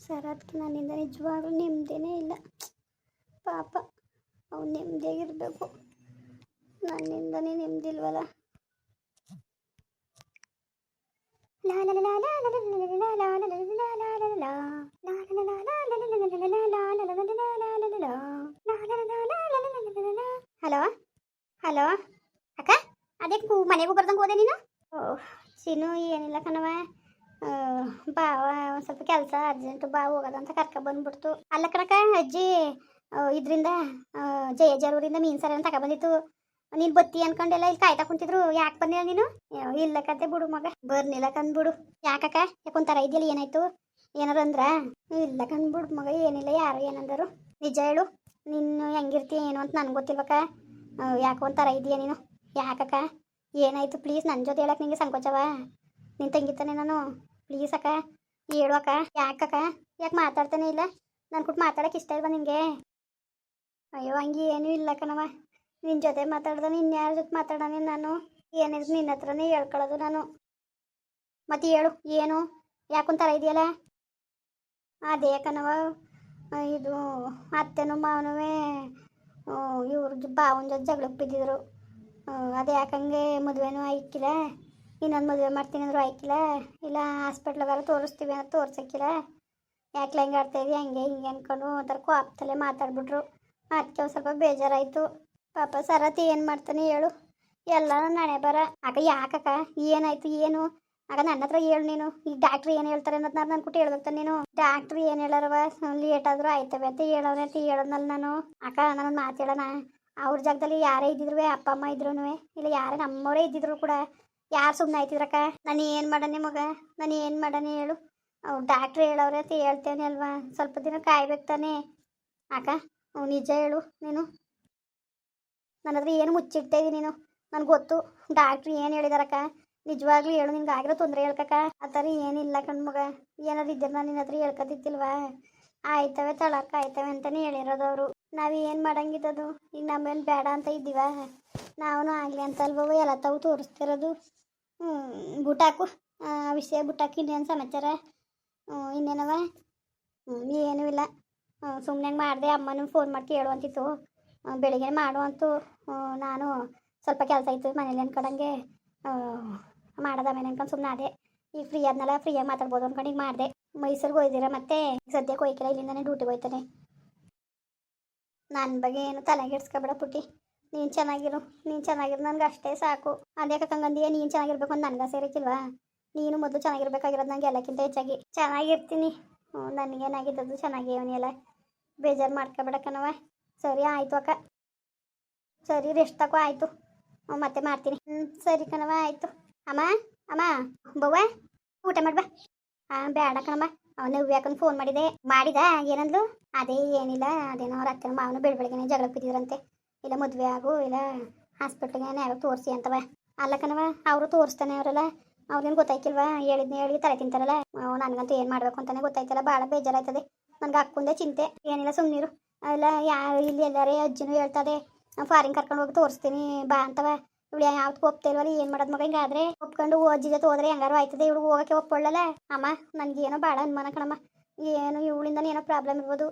ಸರತ್ಗೆ ನನ್ನಿಂದ ನಿಜವಾಗ್ಲೂ ನೆಮ್ಮದಿನೇ ಇಲ್ಲ. ಪಾಪ ಅವ್ನು ನೆಮ್ಮದಿಯಾಗಿರ್ಬೇಕು, ನನ್ನಿಂದನೇ ನೆಮ್ಮದಿಲ್ವಲ್ಲ. ಹಲೋ ಹಲೋ ಅಕ್ಕ, ಅದೇ ಮನೆಗೂ ಬರ್ದಂಗೆ ಹೋದೆ ನೀನು? ಓಹ್ ಚಿನ್ನು, ಏನಿಲ್ಲ ಕಣವ, ಬಾವ ಒಂದು ಸ್ವಲ್ಪ ಕೆಲಸ ಅರ್ಜೆಂಟು ಬಾ ಹೋಗೋದಂತ ಕರ್ಕೊಬಂದ್ಬಿಡ್ತು. ಅಲ್ಲ ಕಣಕ್ಕ ಅಜ್ಜಿ, ಇದರಿಂದ ಜಯಜರೂರಿಂದ ಮೀನು ಸಾರ ತಗೊಬಂದಿತ್ತು. ನೀನು ಬತ್ತಿ ಅನ್ಕೊಂಡೆಲ್ಲ ಇಲ್ಲಿ ಕಾಯ್ತಾ ಕುಂತಿದ್ರು. ಯಾಕೆ ಬಂದಿಲ್ಲ ನೀನು? ಇಲ್ಲ ಕತೆ ಬಿಡು ಮಗ, ಬರ್ನಿಲ್ಲ ಕಂದ್ಬಿಡು. ಯಾಕಕ್ಕ, ಯಾಕೊಂಥರ ಇದೆಯಲ್ಲ, ಏನಾಯ್ತು? ಏನಾರು ಅಂದ್ರ? ಇಲ್ಲ ಕಂದ್ಬಿಡು ಮಗ, ಏನಿಲ್ಲ. ಯಾರು ಏನಂದರು? ನಿಜ ಹೇಳು, ನೀನು ಹೆಂಗಿರ್ತೀಯ ಏನು ಅಂತ ನನಗೆ ಗೊತ್ತಿಲ್ವಕ್ಕ. ಯಾಕೆ ಒಂಥರ ಇದೆಯಾ ನೀನು? ಯಾಕಕ್ಕ, ಏನಾಯ್ತು? ಪ್ಲೀಸ್ ನನ್ನ ಜೊತೆ ಹೇಳಕ್ಕೆ ನಿಂಗೆ ಸಂಕೋಚವ? ನಿನ್ನ ತಂಗಿತಾನೆ ನಾನು. ಪ್ಲೀಸ್ ಅಕ್ಕ ಹೇಳು ಅಕ್ಕ. ಯಾಕಕ್ಕ, ಯಾಕೆ ಮಾತಾಡ್ತಾನೆ ಇಲ್ಲ? ನಾನು ಕೊಟ್ಟು ಮಾತಾಡೋಕೆ ಇಷ್ಟ ಇಲ್ವಾ ನಿನಗೆ? ಅಯ್ಯೋ ಹಂಗೆ ಏನೂ ಇಲ್ಲ ಕಣವ, ನಿನ್ನ ಜೊತೆ ಮಾತಾಡ್ದಾನೆ ಇನ್ಯಾರ ಜೊತೆ ಮಾತಾಡೋಣ ನಾನು? ಏನಿದ್ರು ನಿನ್ನ ಹತ್ರನೇ ಹೇಳ್ಕೊಳ್ಳೋದು ನಾನು. ಮತ್ತೆ ಹೇಳು ಏನು, ಯಾಕೊಂಥರ ಇದೆಯಲ್ಲ? ಅದೇ ಕಣವ, ಇದು ಅತ್ತೆನೂ ಮಾವನೂ ಇವ್ರ ಬಾವನ ಜೊತೆ ಜಗಳಕ್ಕೆ ಬಿದ್ದಿದ್ರು. ಅದು ಯಾಕಂಗೆ ಮದುವೆನೂ ಆಯ್ಕಿಲ್ಲ, ಇನ್ನೊಂದು ಮದುವೆ ಮಾಡ್ತೀನಿ ಅಂದರೂ ಆಯ್ಕಿಲ್ಲ, ಇಲ್ಲ ಹಾಸ್ಪಿಟ್ಲಿಗಾರ ತೋರಿಸ್ತೀವಿ ಅಂತ ತೋರ್ಸಕ್ಕಿಲ್ಲ. ಯಾಕೆ ಹೆಂಗೆ ಆಡ್ತಾಯಿದ್ವಿ ಹಂಗೆ ಹಿಂಗೆ ಅಂದ್ಕೊಂಡು ಒಂಥರ ಕೋಪದಲ್ಲೇ ಮಾತಾಡ್ಬಿಟ್ರು. ಅದಕ್ಕೆ ಒಂದು ಸ್ವಲ್ಪ ಬೇಜಾರಾಯಿತು. ಪಾಪ ಸರತಿ ಏನು ಮಾಡ್ತಾನೆ ಹೇಳು, ಎಲ್ಲ ನಾಳೆ ಬರ. ಆಗ ಯಾಕಕ್ಕ, ಏನಾಯ್ತು ಏನು? ಆಗ ನನ್ನ ಹತ್ರ ಹೇಳು ನೀನು. ಈಗ ಡಾಕ್ಟ್ರ್ ಏನು ಹೇಳ್ತಾರೆ ಅನ್ನೋದು ನಾನು ಕೊಟ್ಟು ಹೇಳ್ಬೇಕು ನೀನು. ಡಾಕ್ಟ್ರು ಏನು ಹೇಳಾರವ, ಲೇಟ್ ಆದರೂ ಆಯ್ತವೆ ಅಂತ ಹೇಳೋನೆ ಅಂತ ಹೇಳೋದ್ನಲ್ಲ ನಾನು. ಅಕ್ಕ ನಾನು ಮಾತು ಹೇಳೋಣ, ಅವ್ರ ಜಾಗದಲ್ಲಿ ಯಾರೇ ಇದ್ದಿದ್ರು, ಅಪ್ಪ ಅಮ್ಮ ಇದ್ರೂ, ಇಲ್ಲ ಯಾರೇ ನಮ್ಮವರೇ ಇದ್ದಿದ್ರು ಕೂಡ ಯಾರು ಸುಮ್ಮನೆ ಆಯ್ತಿದ್ರಕ್ಕ? ನಾನು ಏನು ಮಾಡಣೆ ಮಗ, ನಾನು ಏನು ಮಾಡಣೆ ಹೇಳು? ಅವ್ರು ಡಾಕ್ಟ್ರು ಹೇಳವ್ರೆ ಅಂತ ಹೇಳ್ತೇನೆ ಅಲ್ವಾ, ಸ್ವಲ್ಪ ದಿನ ಕಾಯ್ಬೇಕು ತಾನೆ ಅಕ್ಕ. ನಿಜ ಹೇಳು ನೀನು, ನನ್ನ ಹತ್ರ ಏನು ಮುಚ್ಚಿಡ್ತಾ ಇದ್ದೀನಿ ನೀನು? ನನಗೆ ಗೊತ್ತು ಡಾಕ್ಟ್ರು ಏನು ಹೇಳಿದಾರಕ್ಕ, ನಿಜವಾಗ್ಲೂ ಹೇಳು. ನಿನ್ಗೆ ಆಗಿರೋ ತೊಂದರೆ ಹೇಳ್ಕಕ್ಕ. ಆ ಥರ ಏನಿಲ್ಲ ಕಣ್ಮಗ, ಏನಾದ್ರು ಇದ್ದರೆ ನಾನು ನಿನ್ನ ಹತ್ರ ಹೇಳ್ಕೊತಿದ್ದಿಲ್ವಾ? ಆಯ್ತವೆ ತಳಕ್ಕ ಆಯ್ತವೆ ಅಂತಲೇ ಹೇಳಿರೋದು ಅವರು. ನಾವು ಏನು ಮಾಡಂಗಿದ್ದದು? ಈಗ ನಮ್ಮೇನು ಬೇಡ ಅಂತ ಇದ್ದೀವ? ನಾವು ಆಗಲಿ ಅಂತ ಅಲ್ವೋ ಎಲ್ಲ ತಾವು ತೋರಿಸ್ತಿರೋದು. ಬುಟ್ಟಾಕು ವಿಷಯ, ಬುಟ್ಟಾಕಿ. ಇನ್ನೇನು ಸಮಾಚಾರ? ಇನ್ನೇನವ? ಏನೂ ಇಲ್ಲ, ಸುಮ್ಮನೆ ಮಾಡಿದೆ. ಅಮ್ಮನೂ ಫೋನ್ ಮಾಡಿ ಕೇಳುವಂತಿತ್ತು, ಬೆಳಿಗ್ಗೆ ಮಾಡುವಂತು. ನಾನು ಸ್ವಲ್ಪ ಕೆಲಸ ಇತ್ತು ಮನೇಲಿ ಅನ್ಕೊಳಂಗೆ, ಮಾಡೋದು ಆಮೇಲೆ ಅನ್ಕೊಂಡು ಸುಮ್ಮನೆ ಅದೇ. ಈಗ ಫ್ರೀ ಆದ್ನಲ್ಲ, ಫ್ರೀಯಾಗಿ ಮಾತಾಡ್ಬೋದು ಅನ್ಕೊಂಡು ಈಗ ಮಾಡಿದೆ. ಮೈಸೂರಿಗೆ ಹೋಯ್ದಿರ ಮತ್ತೆ? ಸದ್ಯಕ್ಕೆ ಹೋಯ್ಕಿಲ್ಲ, ಇಲ್ಲಿಂದಾನೆ ಡ್ಯೂಟಿಗೆ ಹೋಯ್ತಾನೆ. ನನ್ನ ಬಗ್ಗೆ ಏನು ತಲೆಗೆಡ್ಸ್ಕೊಬೇಡ ಪುಟ್ಟಿ, ನೀನು ಚೆನ್ನಾಗಿರು. ನೀನು ಚೆನ್ನಾಗಿರು ನನಗೆ ಅಷ್ಟೇ ಸಾಕು. ಅದ್ಯಾಕೆ ಕಂಗಂದಿಯೇ? ನೀನು ಚೆನ್ನಾಗಿರ್ಬೇಕು ಅಂತ ನನಗೆ ಸೇರಿಕಿಲ್ವಾ? ನೀನು ಮೊದಲು ಚೆನ್ನಾಗಿರ್ಬೇಕಾಗಿರೋದು ನನಗೆ ಎಲ್ಲಕ್ಕಿಂತ ಹೆಚ್ಚಾಗಿ. ಚೆನ್ನಾಗಿರ್ತೀನಿ, ನನಗೇನಾಗಿದ್ದದ್ದು ಚೆನ್ನಾಗಿ ಅವನೆಲ್ಲ ಬೇಜಾರು ಮಾಡ್ಕೊಬೇಡ ಕಣವ. ಸರಿ ಆಯಿತು ಅಕ್ಕ, ಸರಿ ರೆಸ್ಟ್ ತಗೋ. ಆಯಿತು, ಮತ್ತೆ ಮಾಡ್ತೀನಿ. ಸರಿ ಕಣವ, ಆಯಿತು. ಅಮ್ಮ ಅಮ್ಮ ಬವ್ವ, ಊಟ ಮಾಡ್ಬಾ. ಬೇಡ ಕಣಮ್ಮ, ನವ್ಯ ಯಾಕಂದು ಫೋನ್ ಮಾಡಿದ ಏನಂದ್ಲು? ಅದೇ ಏನಿಲ್ಲ, ಅದೇನೋ ಅವ್ರ ಅತ್ತೆ ಮಾವನು ಬೆಳಗ್ಗೆನೆ ಜಗಳ ಬಿದ್ದಿದ್ರಂತೆ. ಇಲ್ಲ ಮದುವೆ ಆಗು, ಇಲ್ಲ ಹಾಸ್ಪಿಟ್ಲಿಗೆ ಯಾರೋ ತೋರಿಸಿ ಅಂತವ. ಅಲ್ಲ ಕಣವ, ಅವರು ತೋರಿಸ್ತಾನೆ ಅವರಲ್ಲ, ಅವ್ರೇನು ಗೊತ್ತಾಯ್ಕಿಲ್ವಾ? ಹೇಳಿದ್ನ ಹೇಳಿ ತಲೆ ತಿಂತಾರಲ್ಲ. ನನಗಂತೂ ಏನು ಮಾಡಬೇಕು ಅಂತಾನೆ ಗೊತ್ತಾಯ್ತಲ್ಲ, ಭಾಳ ಬೇಜಾರಾಯ್ತದೆ ನನಗೆ. ಹಾಕೊಂಡೆ ಚಿಂತೆ. ಏನಿಲ್ಲ ಸುಮ್ಮನಿರು. ಇಲ್ಲ ಯಾರು ಇಲ್ಲಿ ಎಲ್ಲಾರೇ ಅಜ್ಜಿನೂ ಹೇಳ್ತದೆ ಫಾರಿನ್ ಕರ್ಕೊಂಡು ಹೋಗಿ ತೋರಿಸ್ತೀನಿ ಬಾ ಅಂತವ. ಇವಳು ಯಾವ್ದಕ್ಕೂ ಒಪ್ತಾ ಇಲ್ವಲ್ಲ, ಏನು ಮಾಡೋದು ಮಗ? ಹಿಂಗಾದ್ರೆ ಒಪ್ಕೊಂಡು ಅಜ್ಜಿ ಜೊತೆ ಹೋದ್ರೆ ಹೆಂಗಾರು ಆಯ್ತದೆ, ಇವಳು ಹೋಗೋಕ್ಕೆ ಒಪ್ಕೊಳ್ಳಲ್ಲ. ಅಮ್ಮ ನನಗೇನೋ ಭಾಳ ಅನುಮಾನ ಕಣಮ್ಮ, ಏನು ಇವಳಿಂದನೇ ಏನೋ ಪ್ರಾಬ್ಲಮ್ ಇರ್ಬೋದು.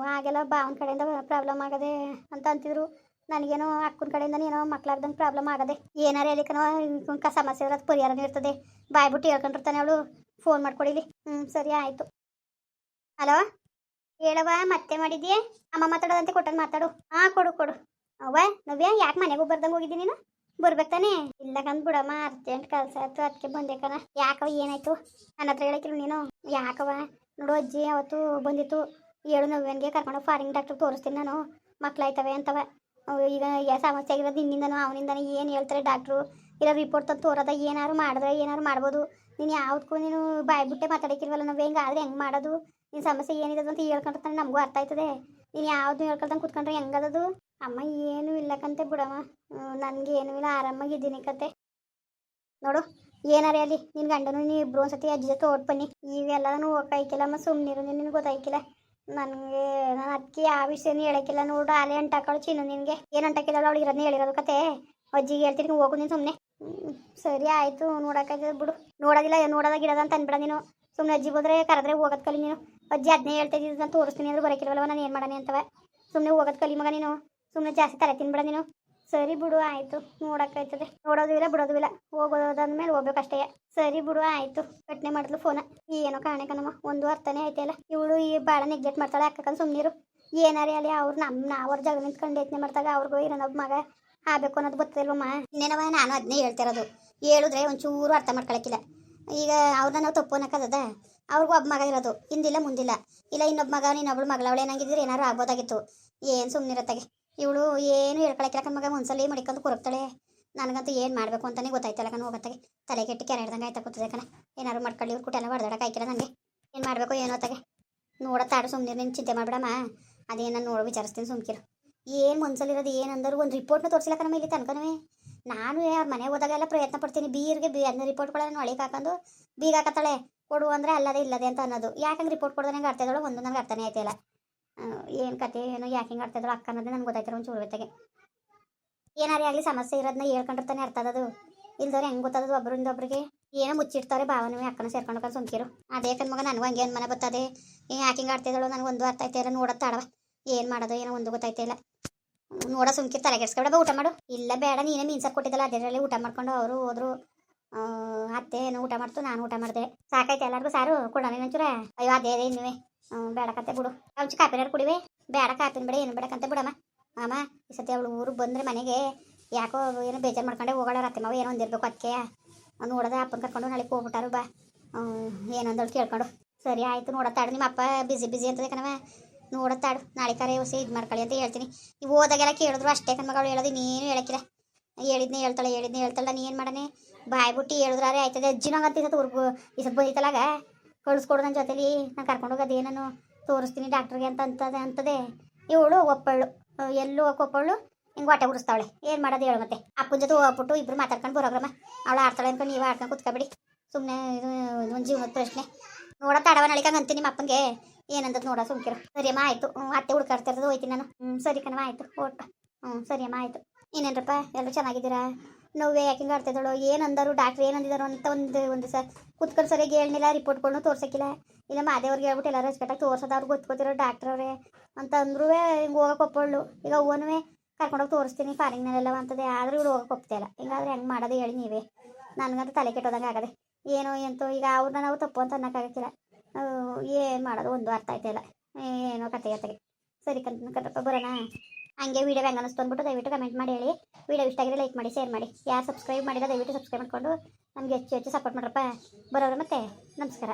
ಹಾಗೆಲ್ಲ ಬಾವನ ಕಡೆಯಿಂದ ಪ್ರಾಬ್ಲಮ್ ಆಗದೆ ಅಂತ ಅಂತಿದ್ರು. ನನಗೇನೋ ಅಕ್ಕನ ಕಡೆಯಿಂದ ಏನೋ ಮಕ್ಕಳಾಗ್ದಂಗೆ ಪ್ರಾಬ್ಲಮ್ ಆಗದೆ. ಏನಾರೇ ಅದಕ್ಕನೋ ಸಮಸ್ಯೆ ಇರೋದು ಪರಿಹಾರನೂ ಇರ್ತದೆ. ಬಾಯ್ಬಿಟ್ಟು ಹೇಳ್ಕೊಂಡಿರ್ತಾನೆ ಅವಳು. ಫೋನ್ ಮಾಡ್ಕೊಡಿಲಿ. ಸರಿ ಆಯಿತು. ಹಲೋ ಹೇಳವ, ಮತ್ತೆ ಮಾಡಿದ್ಯೆ? ಅಮ್ಮ ಮಾತಾಡೋದಂತೆ ಕೊಟ್ಟಂಗೆ ಮಾತಾಡು. ಕೊಡು ಕೊಡು. ಅವ್ವ ನವ್ಯ, ಯಾಕೆ ಮನೆಗೂ ಬರ್ದಂಗೆ ಹೋಗಿದ್ದೀನಿ ನೀನು? ಬರ್ಬೇಕು ತಾನೇ? ಇಲ್ಲ ಕಂದ್ ಬಿಡಮ್ಮ, ಅರ್ಜೆಂಟ್ ಕೆಲಸ ಆಯ್ತು ಅದಕ್ಕೆ ಬಂದೆ ಕಣ. ಯಾಕವ ಏನಾಯ್ತು? ನನ್ನ ಹತ್ರ ಹೇಳಕ್ಕಿಲ್ಲ ನೀನು? ಯಾಕವ? ನೋಡು ಅಜ್ಜಿ ಅವತ್ತು ಬಂದಿತ್ತು, ಹೇಳು ನವ್ಯನಿಗೆ ಕರ್ಕೊಂಡು ಫಾರಿನ್ ಡಾಕ್ಟ್ರಿಗೆ ತೋರಿಸ್ತೀನಿ ನಾನು, ಮಕ್ಕಳಾಯ್ತವೆ ಅಂತವ. ಈಗ ಸಮಸ್ಯೆ ಆಗಿರೋದು ನಿನ್ನಿಂದನೂ ಅವನಿಂದನೇ. ಏನು ಹೇಳ್ತಾರೆ ಡಾಕ್ಟ್ರು? ಇಲ್ಲ ರಿಪೋರ್ಟ್ ತಂದು ತೋರೋದ? ಏನಾರು ಮಾಡಿದ್ರೆ ಏನಾರು ಮಾಡ್ಬೋದು. ನೀನು ಯಾವುದಕ್ಕೂ ನೀನು ಬಾಯ್ಬಿಟ್ಟೆ ಮಾತಾಡೋಕ್ಕಿಲ್ವಲ್ಲ ನವ್ಯ? ಹಿಂಗೆ ಆದರೆ ಹೆಂಗೆ ಮಾಡೋದು? ನಿನ್ನ ಸಮಸ್ಯೆ ಏನಿದೆ ಅಂತ ಹೇಳ್ಕೊಂಡ್ರೆ ನಮಗೂ ಅರ್ಥ ಆಯ್ತದೆ. ನೀನು ಯಾವುದು ಹೇಳ್ಕೊಳ್ದಂಗೆ ಕೂತ್ಕೊಂಡ್ರೆ ಹೆಂಗದದು? ಅಮ್ಮ ಏನೂ ಇಲ್ಲಕ್ಕಂತೆ ಬಿಡಮ್ಮ, ನನಗೆ ಏನೂ ಇಲ್ಲ, ಆರಾಮಾಗಿದ್ದೀನಿ ಕತೆ. ನೋಡು ಏನಾರೇ ಅಲ್ಲಿ ನಿನ್ನ ಗಂಡನು ನೀವು ಇಬ್ಬರು ಒಂದ್ಸತಿ ಅಜ್ಜಿ ಜೊತೆ ಓಟ್ ಬನ್ನಿ. ಇವೆಲ್ಲನೂ ಹೋಗಕ್ಕಾಯ್ಕಿಲ್ಲಮ್ಮ, ಸುಮ್ಮನಿರು. ನಿನಗೆ ಗೊತ್ತಾಯ್ಕಿಲ್ಲ ನನಗೆ. ನಾನು ಅದಕ್ಕೆ ಆ ವಿಷಯನೂ ಹೇಳೋಕ್ಕಿಲ್ಲ. ನೋಡು ಅಲೆ ಅಂಟಾಕಳು ಚಿನ್ನು, ನಿನಗೆ ಏನು ಅಂಟಾಕಿಲ್ಲ ಅವಳು ಇರೋದನ್ನೇ ಹೇಳಿರೋದು ಕತೆ. ಅಜ್ಜಿಗೆ ಹೇಳ್ತೀನಿ, ಹೋಗು ನೀನು ಸುಮ್ಮನೆ. ಸರಿ ಆಯಿತು, ನೋಡೋಕ್ಕಾಗ್ತದೆ ಬಿಡು. ನೋಡೋದಿಲ್ಲ ನೋಡೋದಾಗ ಇಡೋದ ಅಂತ ಅಂದ್ಬಿಡ ನೀನು. ಸುಮ್ಮನೆ ಅಜ್ಜಿ ಹೋದ್ರೆ ಕರೆದ್ರೆ ಹೋಗೋದು ಕಲಿ ನೀನು. ಅಜ್ಜಿ ಅದನ್ನೇ ಹೇಳ್ತಾ ಇದ್ದಿದ್ದು, ನಾನು ತೋರಿಸ್ತೀನಿ ಅಂದ್ರೆ ಬರೋಕಿಲ್ವಲ್ಲ, ನಾನು ಏನು ಮಾಡಾನೆ ಅಂತವ. ಸುಮ್ಮನೆ ಹೋಗೋದು ಕಲಿ ಮಗ ನೀನು. ಸುಮ್ಮನೆ ಜಾಸ್ತಿ ತಲೆ ತಿನ್ಬೇಡ ನೀನು. ಸರಿ ಬಿಡು ಆಯಿತು, ನೋಡೋಕ್ಕಾಯ್ತದೆ. ನೋಡೋದು ಇಲ್ಲ ಬಿಡೋದು ಇಲ್ಲ, ಹೋಗೋದಂದ್ಮೇಲೆ ಹೋಗ್ಬೇಕಷ್ಟೇ. ಸರಿ ಬಿಡು ಆಯಿತು. ಕಟ್ನೆ ಮಾಡಿದ್ಲು ಫೋನ. ಏನೋ ಕಾಣೆ ಕಣಮ್ಮ, ಒಂದು ಅರ್ಥನೇ ಆಯ್ತಲ್ಲ. ಇವಳು ಈ ಭಾಳ ನೆಗ್ಲೆಕ್ಟ್ ಮಾಡ್ತಾಳೆ ಅಕ್ಕಂದು. ಸುಮ್ಮನಿರು. ಏನಾರೇ ಅಲ್ಲಿ ಅವ್ರು ಅವ್ರ ಜಾಗ ನಿಂತ್ಕೊಂಡು ಯೋಚನೆ ಮಾಡ್ದಾಗ ಅವ್ರಿಗೂ ಇರೋನೊಬ್ಬ ಮಗ ಆಗಬೇಕು ಅನ್ನೋದು ಗೊತ್ತಿಲ್ವಮ್ಮ. ಇನ್ನೇನವ ನಾನು ಅದನ್ನೇ ಹೇಳ್ತಿರೋದು. ಹೇಳಿದ್ರೆ ಒಂಚೂರು ಅರ್ಥ ಮಾಡ್ಕೊಳಕ್ಕಿಲ್ಲ. ಈಗ ಅವ್ರನ್ನ ನಾವು ತಪ್ಪು ಅನ್ನೋಕ್ಕದ. ಅವ್ರಿಗೂ ಒಬ್ಬ ಮಗ ಇರೋದು, ಹಿಂದಿಲ್ಲ ಮುಂದಿಲ್ಲ. ಇಲ್ಲ ಇನ್ನೊಬ್ಬ ಮಗ ಇನ್ನೊಬ್ಳು ಮಗಳವಳು ಏನಾಗಿದ್ರೆ ಏನಾರು ಆಗ್ಬೋದಾಗಿತ್ತು. ಏನು ಸುಮ್ಮನಿರತ್ತಾಗೆ ಇವಳು. ಏನು ಹೇಳ್ಕೊಳಕ್ಕಿಲ್ಲ ಮಗ. ಒಂದ್ಸಲಿ ಮಡಿಕೊಂಡು ಕೊರಗ್ತಾಳೆ. ನನಗಂತೂ ಏನು ಮಾಡಬೇಕು ಅಂತಲೇ ಗೊತ್ತಾಯ್ತಲ್ಲ ಕಣ. ಹೋಗತ್ತಾಗೆ ತಲೆ ಕೆಟ್ಟು ಕೆರೆ ಹಿಡ್ದಂಗೆ ಆಯ್ತಾ ಕೂತದೆ ಕಣ. ಏನಾರು ಮಾಡ್ಕೊಳ್ಳಿ ಇವ್ರು ಕುಟೆಲ್ಲ ಹೊಡೆದಾಡಕ್ಕೆ ಆಯ್ಕಿಲ್ಲ ನನಗೆ. ಏನು ಮಾಡಬೇಕು ಏನೋ ತಾಗೆ. ನೋಡತ್ತಾಡು ಸುಮ್ಮನೆ, ನೀನು ಚಿಂತೆ ಮಾಡ್ಬಿಡಮ್ಮ. ಅದೇನು ನಾನು ನೋಡು ವಿಚಾರಿಸ್ತೀನಿ ಸುಮ್ಕಿರು. ಏನು ಮನ್ಸಲ್ಲಿರೋದು ಏನಂದರು ಒಂದು ರಿಪೋರ್ಟ್ನ ತೋರಿಸಿಲ್ಲ ಕಣಮ್ಮ ಇಲ್ಲಿ ತನಕನೂ. ನಾನು ಅವ್ರ ಮನೆ ಹೋದಾಗೆಲ್ಲ ಪ್ರಯತ್ನ ಪಡ್ತೀನಿ. ಅದನ್ನ ರಿಪೋರ್ಟ್ಗಳನ್ನು ಒಳಗೆ ಹಾಕೊಂಡು ಬೀಗ ಹಾಕತ್ತಾಳೆ. ಕೊಡು ಅಂದರೆ ಅಲ್ಲದೆ ಇಲ್ಲದೆ ಅಂತ ಅನ್ನೋದು. ಯಾಕಂಗೆ ರಿಪೋರ್ಟ್ ಕೊಡ್ದೆ ನಂಗೆ ಅರ್ಥ ಇದ್ದಳು ಒಂದು ನನಗೆ ಅರ್ಥನೇ ಆಯ್ತಿಲ್ಲ. ಏನು ಕತೆ ಏನೋ ಯಾಕೆ ಹಿಂಗೆ ಅರ್ಥ ಇದ್ದಳು ಅಕ್ಕ ಅನ್ನೋದೇ ನನಗೆ ಗೊತ್ತಾಯ್ತಾರೆ ಒಂದು ಚೂರುವೆತ್ತಾಗೆ. ಏನಾರೇ ಆಗಲಿ ಸಮಸ್ಯೆ ಇರೋದನ್ನ ಹೇಳ್ಕೊಂಡಿರ್ತಾನೆ ಅರ್ಥ ಅದದು. ಇಲ್ದವ್ರು ಹೆಂಗೆ ಗೊತ್ತದದು ಒಬ್ಬರಿಂದ ಒಬ್ಬರಿಗೆ. ಏನೋ ಮುಚ್ಚಿಡ್ತಾರೆ ಭಾವನೂ ಅಕ್ಕನ ಸೇರ್ಕೊಂಡು ಸುಮ್ಕಿರು. ಅದೇ ಮಗ ನನಗೂ ಹಂಗೆ ಮನೆ ಬರ್ತದೆ. ಯಾಕೆ ಹಿಂಗೆ ಆಡ್ತಿದ್ದಳು ನನಗೆ ಒಂದು ಅರ್ಥ ಆಯ್ತಾ ಇಲ್ಲ. ನೋಡೋದು ತಾಡವ ಏನು ಮಾಡೋದು ಏನೋ ಒಂದು ಗೊತ್ತಾಯ್ತಾ ಇಲ್ಲ. ನೋಡೋ ಸುಮ್ಕಿರು, ತಲೆಗೆಡ್ಸ್ಕೊಬೇಡ. ಊಟ ಮಾಡು. ಇಲ್ಲ ಬೇಡ, ನೀನೇ ಮೀನು ಸಾರು ಕೊಟ್ಟಿದ್ದಲ್ಲ ಅದರಲ್ಲಿ ಊಟ ಮಾಡ್ಕೊಂಡು ಅವರು ಹೋದ್ರು. ಅತ್ತೆ ಏನೋ ಊಟ ಮಾಡ್ತು, ನಾನು ಊಟ ಮಾಡಿದೆ. ಸಾಕಾಯ್ತು ಎಲ್ಲರಿಗೂ ಸಾರು ಕೊಡೋಣ ಒಂಚೂರ. ಅಯ್ಯೋ ಅದೇ ಇನ್ನುವೆ ಬೇಡಕಂತೆ ಬಿಡು. ಒಂಚು ಕಾಪಿನಾರು ಕುಡಿವೆ. ಬೇಡ ಕಾಪಿನ ಬೇಡ ಏನು ಬೇಡಕ್ಕಂತೆ ಬಿಡಮ್ಮ. ಅಮ್ಮ ಈ ಸತಿ ಅವಳು ಊರಿಗೆ ಬಂದರೆ ಮನೆಗೆ ಯಾಕೋ ಏನೋ ಬೇಜಾರು ಮಾಡ್ಕೊಂಡೆ ಹೋಗೋಣ. ಅತ್ತೆ ಮಾವ ಏನೋ ಒಂದಿರ್ಬೇಕು ಅದಕ್ಕೆ ನೋಡೋದ. ಅಪ್ಪನ ಕರ್ಕೊಂಡು ನಾಳೆ ಹೋಗ್ಬಿಟ್ಟಾರು ಬಾ ಏನಂದಳು ಕೇಳ್ಕೊಂಡು. ಸರಿ ಆಯಿತು. ನೋಡತ್ತಾಡು ನಿಮ್ಮ ಅಪ್ಪ ಬಿಸಿ ಅಂತದೆ ಕಣವ. ನೋಡತ್ತಾಡು ನಾಳೆ ಕರೆ ಹೊಸಿ ಇದು ಮಾಡ್ಕೊಳ್ಳಿ ಅಂತ ಹೇಳ್ತೀನಿ. ನೀವು ಹೋದಾಗೆಲ್ಲ ಕೇಳಿದ್ರು ಅಷ್ಟೇ ಕಣ್ಮಗಳು ಹೇಳೋದು. ನೀನು ಹೇಳಕ್ಕಿಲ್ಲ. ಹೇಳಿದ್ನೇ ಹೇಳ್ತಾಳೆ. ನೀ ಏನು ಮಾಡನೆ ಬಾಯ್ ಬಿಟ್ಟು ಹೇಳಿದ್ರಾರೆ ಆಯ್ತದೆ. ಅಜ್ಜಿನಂಗಂತ ಈ ಸತ್ತು ಊರ್ಗು ಈ ಸತ್ತು ಬಂದಿತ್ತಲಾಗ ಕಳಿಸ್ಕೊಡು ನನ್ನ ಜೊತೆಲಿ. ನಾನು ಕರ್ಕೊಂಡೋಗೋದು ಏನನ್ನು ತೋರಿಸ್ತೀನಿ ಡಾಕ್ಟ್ರಿಗೆ ಅಂತದೆ. ಇವಳು ಒಪ್ಪಳು ಎಲ್ಲೂ ಒಪ್ಪಳು. ಹಿಂಗೆ ಹೊಟ್ಟೆ ಉರಿಸ್ತಾವಳೆ. ಏನು ಮಾಡೋದು ಹೇಳು ಮತ್ತೆ. ಅಪ್ಪನ ಜೊತೆ ಹೋಗ್ಬಿಟ್ಟು ಇಬ್ರು ಮಾತಾಡ್ಕೊಂಡು ಬರೋಗ್ರಮ್ಮ. ಅವಳು ಆಡ್ತಾಳೆ ಅನ್ಕೊಂಡು ನೀವು ಆಡ್ಕೊಂಡು ಕುತ್ಕೊಬೇಡಿ ಸುಮ್ಮನೆ. ಇದು ಒಂದು ಜೀವನದ ಪ್ರಶ್ನೆ. ನೋಡತ್ತ ಅಡವ ನಳಿಕಂಗೆ ಅಂತೀನಿ ನಿಮ್ಮ ಅಪ್ಪನಿಗೆ ಏನಂದದ್ದು ನೋಡೋ ಸುಮ್ಕಿರು. ಸರಿಯಮ್ಮ ಆಯಿತು. ಅತ್ತೆ ಹುಡ್ಕಾಡ್ತಿರೋದು ಹೋಯ್ತೀನಿ ನಾನು. ಸರಿ ಕಣವ ಆಯಿತು ಓಟ್. ಸರಿಯಮ್ಮ ಆಯಿತು. ಇನ್ನೇನ್ರಪ್ಪ ಎಲ್ಲರೂ ಚೆನ್ನಾಗಿದ್ದೀರಾ? ನೋವೇ ಯಾಕೆ ಹಿಂಗೆ ಆಡ್ತಿದ್ದಳು ಏನಂದರು ಡಾಕ್ಟ್ರ್ ಏನಂದಿದ್ದಾರೋ ಅಂತ ಒಂದು ಕುತ್ಕೊಂಡು ಸರಿಯಾಗಿ ಹೇಳಿಲ್ಲ. ರಿಪೋರ್ಟ್ಗಳನ್ನೂ ತೋರ್ಸೋಕ್ಕಿಲ್ಲ. ಇಲ್ಲ ಮಾದೇವ್ರಿಗೆ ಹೇಳ್ಬಿಟ್ಟು ಎಲ್ಲರೂ ಅಚ್ಚುಕಟ್ಟಾಗಿ ತೋರ್ಸೋದು. ಅವ್ರು ಗೊತ್ತಿರೋ ಡಾಕ್ಟ್ರವ್ರೆ ಅಂತ ಅಂದ್ರೂ ಹಿಂಗೆ ಹೋಗಕ್ಕೆ ಒಪ್ಪಳು. ಈಗ ಹೂವನು ಕರ್ಕೊಂಡೋಗಿ ತೋರಿಸ್ತೀನಿ ಫಾರಿನ್ನಲ್ಲೆಲ್ಲ ಅಂತದೆ. ಆದರೂ ಇವ್ರು ಹೋಗಕ್ಕೆ ಒಪ್ತಾ ಇಲ್ಲ. ಹಿಂಗಾದ್ರೆ ಹೆಂಗೆ ಮಾಡೋದು ಹೇಳಿ ನೀವೇ. ನನಗಂತೂ ತಲೆ ಕೆಟ್ಟೋದಂಗೆ ಆಗದೆ. ಏನೋ ಎಂತೋ ಈಗ ಅವ್ರನ್ನ ನಾವು ತಪ್ಪು ಅಂತ ಅನ್ನೋಕ್ಕಾಗಕ್ಕಿಲ್ಲ. ಏನು ಮಾಡೋದು ಒಂದು ಅರ್ಥ ಆಯ್ತಾ ಏನೋ ಕತೆಗೆ. ಸರಿ ಕಣ್ರಪ್ಪ ಬರೋಣ. ಹಂಗೆ ವೀಡಿಯೋ ಹೆಂಗೆ ಅನ್ನಿಸ್ತು ಅಂದ್ಬಿಟ್ಟು ದಯವಿಟ್ಟು ಕಮೆಂಟ್ ಮಾಡಿ ಹೇಳಿ. ವೀಡಿಯೋ ಇಷ್ಟ ಆಗಿದ್ರೆ ಲೈಕ್ ಮಾಡಿ ಶೇರ್ ಮಾಡಿ. ಯಾರು ಸಬ್ಸ್ಕ್ರೈಬ್ ಮಾಡಿಲ್ಲ ದಯವಿಟ್ಟು ಸಬ್ಸ್ಕ್ರೈಬ್ ಮಾಡಿಕೊಂಡು ನಮಗೆ ಹೆಚ್ಚು ಸಪೋರ್ಟ್ ಮಾಡ್ರಪ್ಪ. ಬರೋರು ಮತ್ತೆ ನಮಸ್ಕಾರ.